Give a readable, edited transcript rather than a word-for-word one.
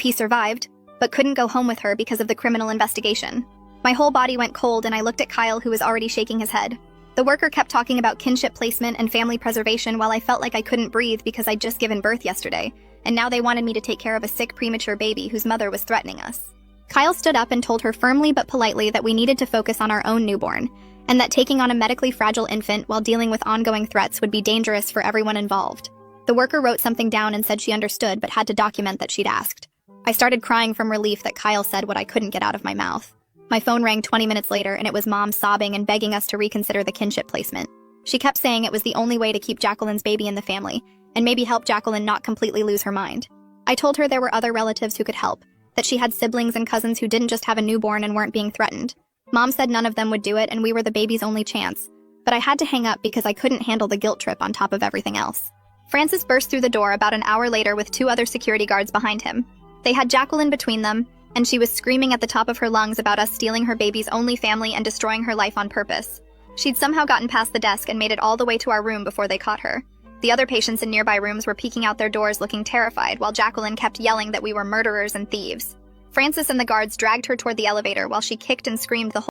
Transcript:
P survived, but couldn't go home with her because of the criminal investigation. My whole body went cold and I looked at Kyle, who was already shaking his head. The worker kept talking about kinship placement and family preservation while I felt like I couldn't breathe because I'd just given birth yesterday, and now they wanted me to take care of a sick premature baby whose mother was threatening us. Kyle stood up and told her firmly but politely that we needed to focus on our own newborn, and that taking on a medically fragile infant while dealing with ongoing threats would be dangerous for everyone involved. The worker wrote something down and said she understood but had to document that she'd asked. I started crying from relief that Kyle said what I couldn't get out of my mouth. My phone rang 20 minutes later and it was Mom sobbing and begging us to reconsider the kinship placement. She kept saying it was the only way to keep Jacqueline's baby in the family, and maybe help Jacqueline not completely lose her mind. I told her there were other relatives who could help, that she had siblings and cousins who didn't just have a newborn and weren't being threatened. Mom said none of them would do it and we were the baby's only chance, but I had to hang up because I couldn't handle the guilt trip on top of everything else. Francis burst through the door about an hour later with 2 other security guards behind him. They had Jacqueline between them, and she was screaming at the top of her lungs about us stealing her baby's only family and destroying her life on purpose. She'd somehow gotten past the desk and made it all the way to our room before they caught her. The other patients in nearby rooms were peeking out their doors looking terrified, while Jacqueline kept yelling that we were murderers and thieves. Francis and the guards dragged her toward the elevator while she kicked and screamed the whole